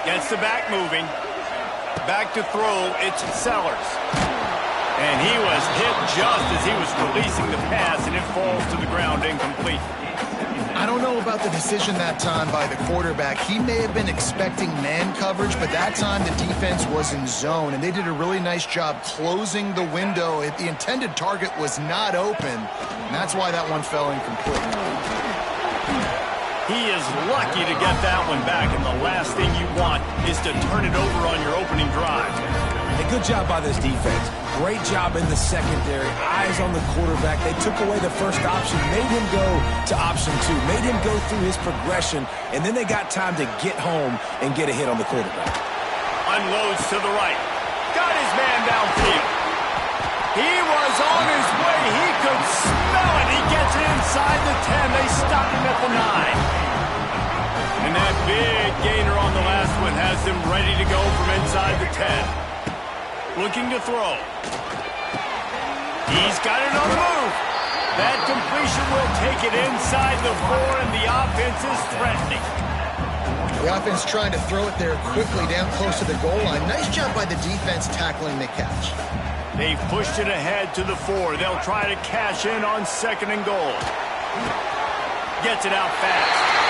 Gets the back moving. Back to throw, it's Sellers. And he was hit just as he was releasing the pass, and it falls to the ground incomplete. I don't know about the decision that time by the quarterback. He may have been expecting man coverage, but that time the defense was in zone, and they did a really nice job closing the window. The intended target was not open, and that's why that one fell incomplete. He is lucky to get that one back, and the last thing you want is to turn it over on your opening drive. A good job by this defense. Great job in the secondary. Eyes on the quarterback. They took away the first option, made him go to option 2, made him go through his progression, and then they got time to get home and get a hit on the quarterback. Unloads to the right. Got his man downfield. He was on his way. He could smell it. He gets it inside the 10. They stop him at the 9. And that big gainer on the last one has them ready to go from inside the 10. Looking to throw. He's got it on the move. That completion will take it inside the 4, and the offense is threatening. The offense trying to throw it there quickly down close to the goal line. Nice job by the defense tackling the catch. They've pushed it ahead to the 4. They'll try to cash in on 2nd and goal. Gets it out fast.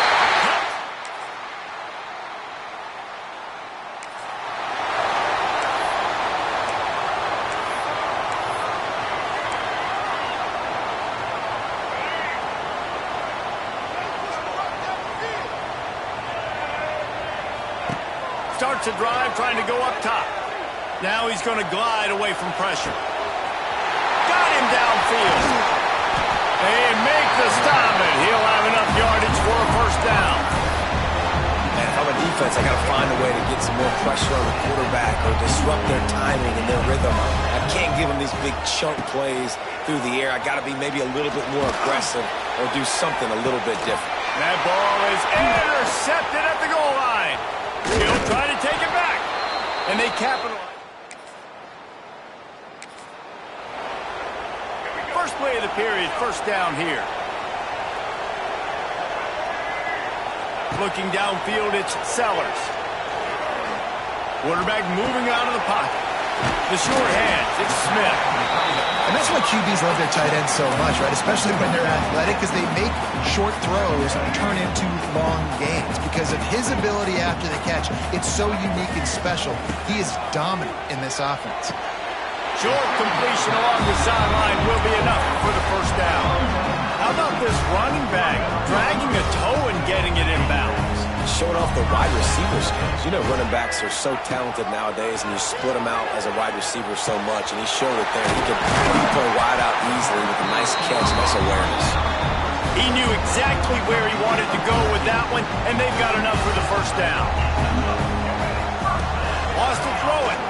Starts a drive trying to go up top. Now he's going to glide away from pressure. Got him downfield. They make the stop, and he'll have enough yardage for a first down. And if I'm a defense, I got to find a way to get some more pressure on the quarterback or disrupt their timing and their rhythm. I can't give them these big chunk plays through the air. I got to be maybe a little bit more aggressive or do something a little bit different. That ball is intercepted at the goal line. He'll try to take it back, and they capitalize. First play of the period, first down here. Looking downfield, it's Sellers. Quarterback moving out of the pocket. The short hands, it's Smith. And that's why QBs love their tight ends so much, right? Especially when they're athletic, because they make short throws turn into long games. Because of his ability after the catch, it's so unique and special. He is dominant in this offense. Short completion along the sideline will be enough for the first down. How about this running back dragging a toe and getting it inbounds? Showing off the wide receiver skills. You know, running backs are so talented nowadays, and you split them out as a wide receiver so much, and he showed it there. He could play wide out easily with a nice catch, nice awareness. He knew exactly where he wanted to go with that one, and they've got enough for the first down. Lost to throw it.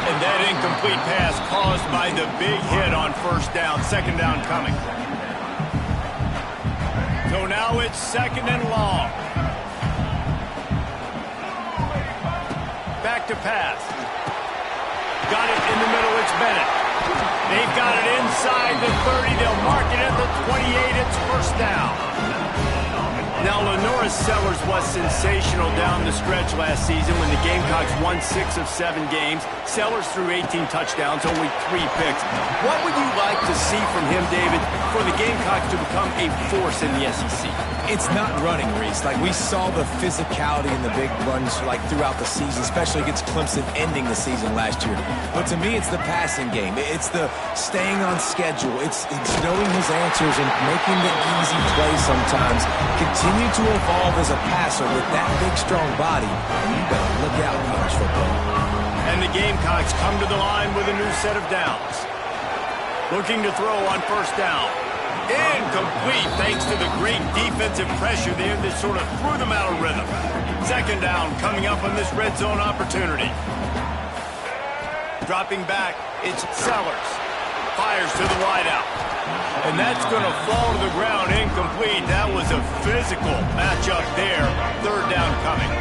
And that incomplete pass caused by the big hit on first down. Second down coming. So now it's 2nd and long. Back to pass. Got it in the middle, it's Bennett. They've got it inside the 30. They'll mark it at the 28. It's first down. Now, Lenoris Sellers was sensational down the stretch last season when the Gamecocks won 6 of 7 games. Sellers threw 18 touchdowns, only 3 picks. What would you like to see from him, David, for the Gamecocks to become a force in the SEC? It's not running, Reese. Like, we saw the physicality in the big runs like throughout the season, especially against Clemson ending the season last year. But to me, it's the passing game. It's the staying on schedule. It's knowing his answers and making the easy play sometimes. Continue to evolve as a passer with that big, strong body. And you better look out, college football. And the Gamecocks come to the line with a new set of downs. Looking to throw on first down. Incomplete thanks to the great defensive pressure there that sort of threw them out of rhythm. Second down coming up on this red zone opportunity. Dropping back, it's Sellers. Fires to the wideout. And that's going to fall to the ground incomplete. That was a physical matchup there. Third down coming.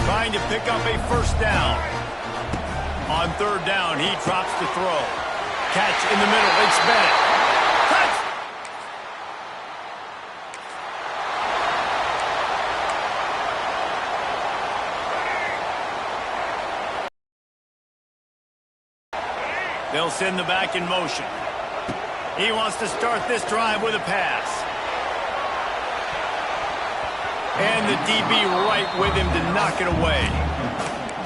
Trying to pick up a first down. On third down, he drops the throw. Catch in the middle, it's Bennett. They'll send the back in motion. He wants to start this drive with a pass. And the DB right with him to knock it away.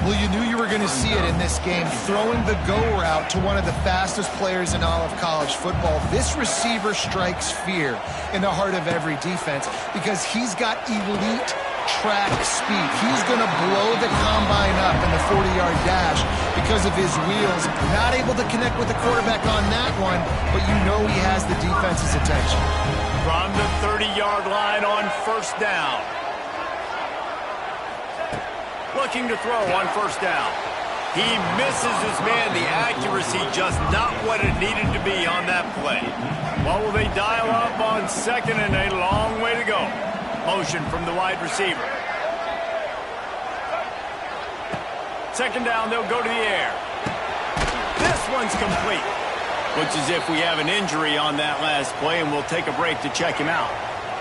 Well, you knew you were going to see it in this game, throwing the go route to one of the fastest players in all of college football. This receiver strikes fear in the heart of every defense because he's got elite track speed. He's going to blow the combine up in the 40-yard dash because of his wheels. Not able to connect with the quarterback on that one, but you know he has the defense's attention. From the 30-yard line on first down. Looking to throw on first down. He misses his man. The accuracy just not what it needed to be on that play. What will they dial up on second and a long way to go? Motion from the wide receiver. Second down, they'll go to the air. This one's complete. Looks as if we have an injury on that last play, and we'll take a break to check him out.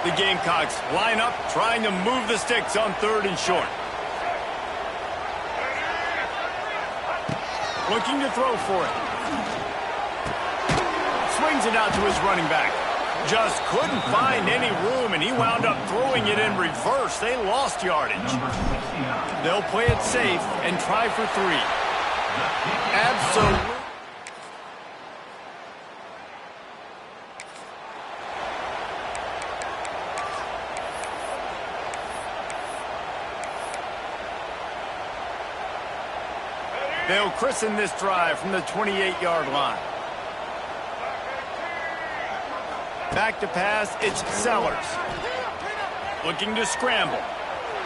The Gamecocks line up, trying to move the sticks on third and short. Looking to throw for it. Swings it out to his running back. Just couldn't find any room, and he wound up throwing it in reverse. They lost yardage. They'll play it safe and try for 3. Absolutely. They'll christen this drive from the 28-yard line. Back to pass, it's Sellers. Looking to scramble.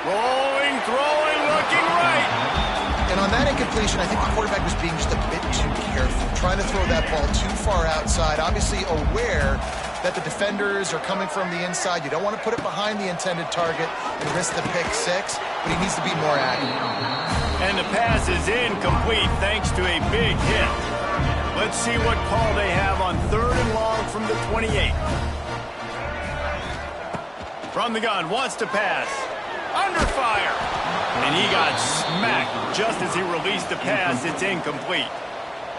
Rolling, throwing, looking right. And on that incompletion, I think the quarterback was being just a bit too careful, trying to throw that ball too far outside, obviously aware that the defenders are coming from the inside. You don't want to put it behind the intended target and risk the pick 6, but he needs to be more accurate. And the pass is incomplete thanks to a big hit. Let's see what call they have on third and long from the 28. From the gun, wants to pass. Under fire. And he got smacked just as he released the pass. It's incomplete.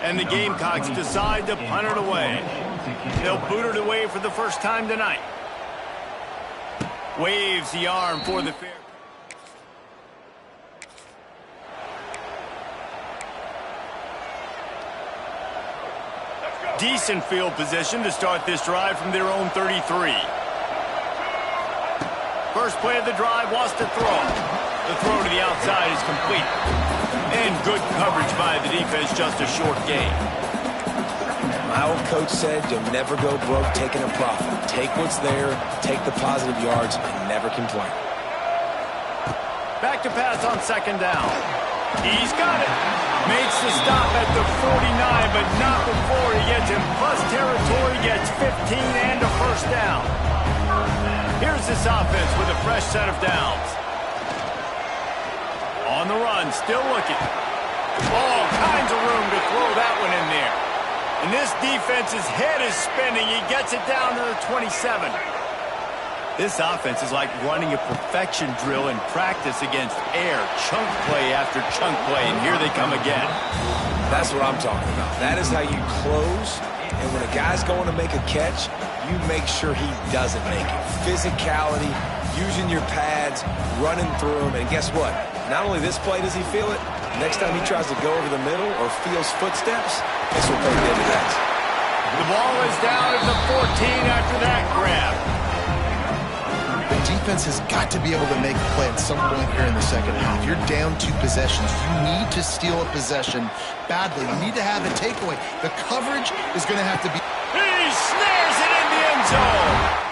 And the Gamecocks decide to punt it away. They'll boot it away for the first time tonight. Waves the arm for the fair. Decent field position to start this drive from their own 33. First play of the drive, wants to throw. The throw to the outside is complete. And good coverage by the defense, just a short gain. My old coach said you'll never go broke taking a profit. Take what's there, take the positive yards, and never complain. Back to pass on second down. He's got it. Makes the stop at the 49, but not before he gets in plus territory, gets 15 and a first down. Here's this offense with a fresh set of downs. On the run, still looking. All kinds of room to throw that one in there. And this defense's head is spinning. He gets it down to the 27. This offense is like running a perfection drill in practice against air. Chunk play after chunk play, and here they come again. That's what I'm talking about. That is how you close, and when a guy's going to make a catch, you make sure he doesn't make it. Physicality, using your pads, running through them, and guess what? Not only this play does he feel it, next time he tries to go over the middle or feels footsteps, this will pay dividends. The ball is down at the 14 after that grab. The defense has got to be able to make a play at some point here in the second half. You're down 2 possessions. You need to steal a possession badly. You need to have a takeaway. The coverage is going to have to be... He snares it in the end zone.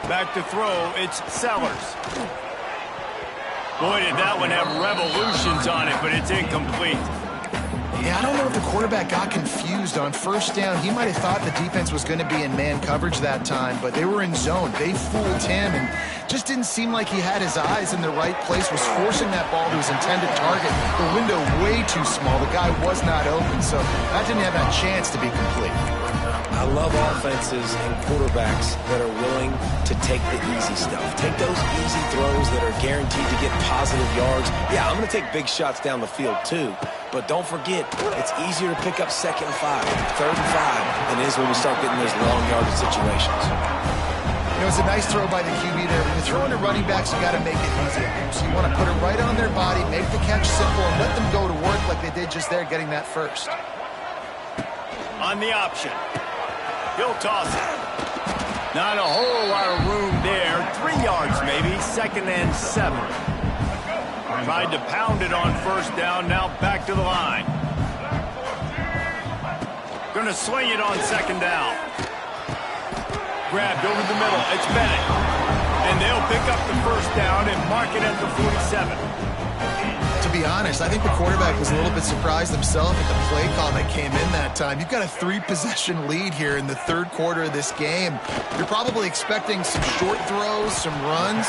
Back to throw, it's Sellers. Boy, did that one have revolutions on it, but it's incomplete. Yeah, I don't know if the quarterback got confused on first down. He might have thought the defense was going to be in man coverage that time, but they were in zone. They fooled him and just didn't seem like he had his eyes in the right place, was forcing that ball to his intended target. The window way too small. The guy was not open, so that didn't have that chance to be complete. I love offenses and quarterbacks that are willing to take the easy stuff. Take those easy throws that are guaranteed to get positive yards. Yeah, I'm going to take big shots down the field too. But don't forget, it's easier to pick up 2nd and 5, 3rd and 5 than it is when we start getting those long yardage situations. You know, it's a nice throw by the QB there. When you're throwing to running backs, you got to make it easy. So you want to put it right on their body, make the catch simple, and let them go to work like they did just there, getting that first. On the option. He'll toss it. Not a whole lot of room there. 3 yards maybe. 2nd and 7. Tried to pound it on 1st down. Now back to the line. Gonna swing it on 2nd down. Grabbed over the middle. It's Bennett. And they'll pick up the 1st down and mark it at the 47. To be honest, I think the quarterback was a little bit surprised himself at the play call that came in that time. You've got a 3-possession lead here in the 3rd quarter of this game. You're probably expecting some short throws, some runs.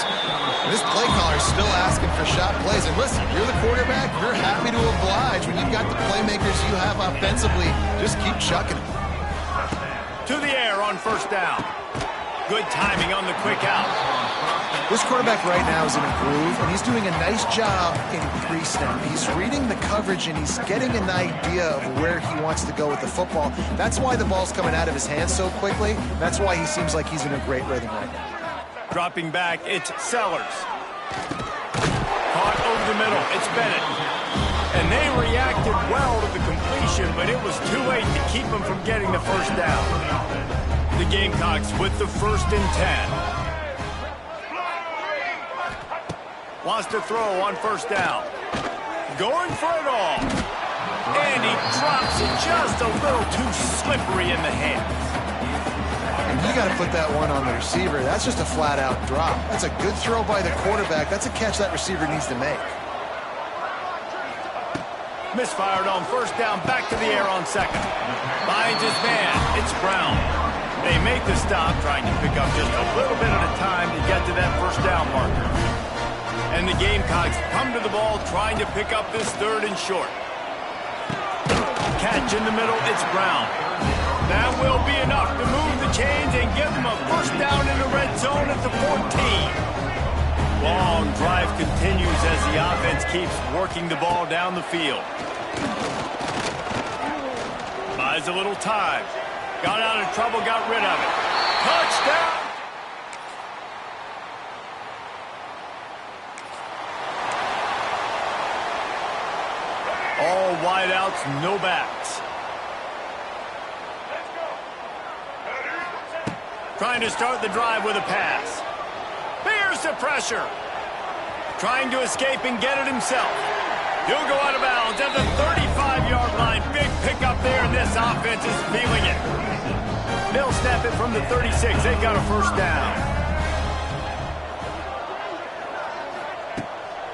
This play caller is still asking for shot plays. And listen, if you're the quarterback, you're happy to oblige. When you've got the playmakers you have offensively, just keep chucking them. To the air on 1st down. Good timing on the quick out. This quarterback right now is in a groove, and he's doing a nice job in pre-snap. He's reading the coverage, and he's getting an idea of where he wants to go with the football. That's why the ball's coming out of his hands so quickly. That's why he seems like he's in a great rhythm right now. Dropping back, it's Sellers. Caught over the middle, it's Bennett. And they reacted well to the completion, but it was too late to keep him from getting the 1st down. The Gamecocks with the 1st and 10. Wants to throw on 1st down. Going for it all. And he drops it just a little too slippery in the hands. And you got to put that one on the receiver. That's just a flat-out drop. That's a good throw by the quarterback. That's a catch that receiver needs to make. Misfired on 1st down, back to the air on 2nd. Finds his man. It's Brown. They make the stop, trying to pick up just a little bit at a time to get to that 1st down marker. And the Gamecocks come to the ball, trying to pick up this 3rd and short. Catch in the middle, it's Brown. That will be enough to move the chains and give them a 1st down in the red zone at the 14. Long drive continues as the offense keeps working the ball down the field. Buys a little time. Got out of trouble, got rid of it. Touchdown! All wideouts, no backs. Trying to start the drive with a pass. Here's the pressure. Trying to escape and get it himself. He'll go out of bounds at the 35-yard line. Big pickup there, and this offense is feeling it. They'll snap it from the 36. They've got a 1st down.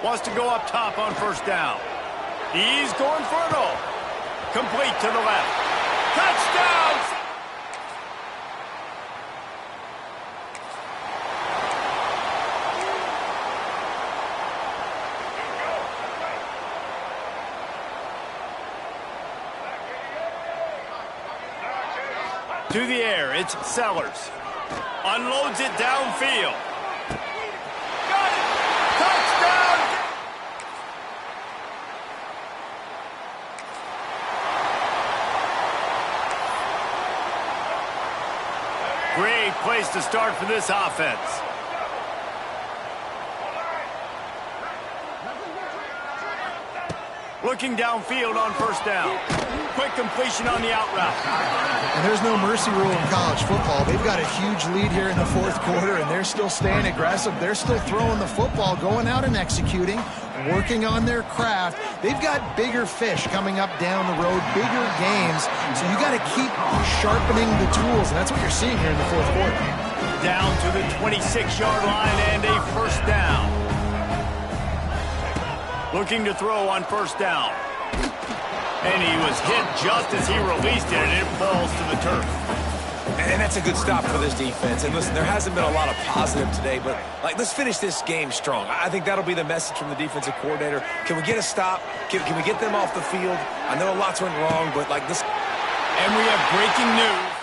Wants to go up top on 1st down. He's going for it all. Complete to the left. Touchdown! To the air, it's Sellers. Unloads it downfield. Got it! Touchdown! Great place to start for this offense. Looking downfield on 1st down. Quick completion on the out route. And there's no mercy rule in college football. They've got a huge lead here in the 4th quarter, and they're still staying aggressive. They're still throwing the football, going out and executing, working on their craft. They've got bigger fish coming up down the road, bigger games. So you got to keep sharpening the tools, and that's what you're seeing here in the 4th quarter. Down to the 26-yard line and a 1st down. Looking to throw on 1st down. And he was hit just as he released it, and it falls to the turf. And that's a good stop for this defense. And listen, there hasn't been a lot of positive today, but let's finish this game strong. I think that'll be the message from the defensive coordinator. Can we get a stop? Can we get them off the field? I know lots went wrong, but this. And we have breaking news.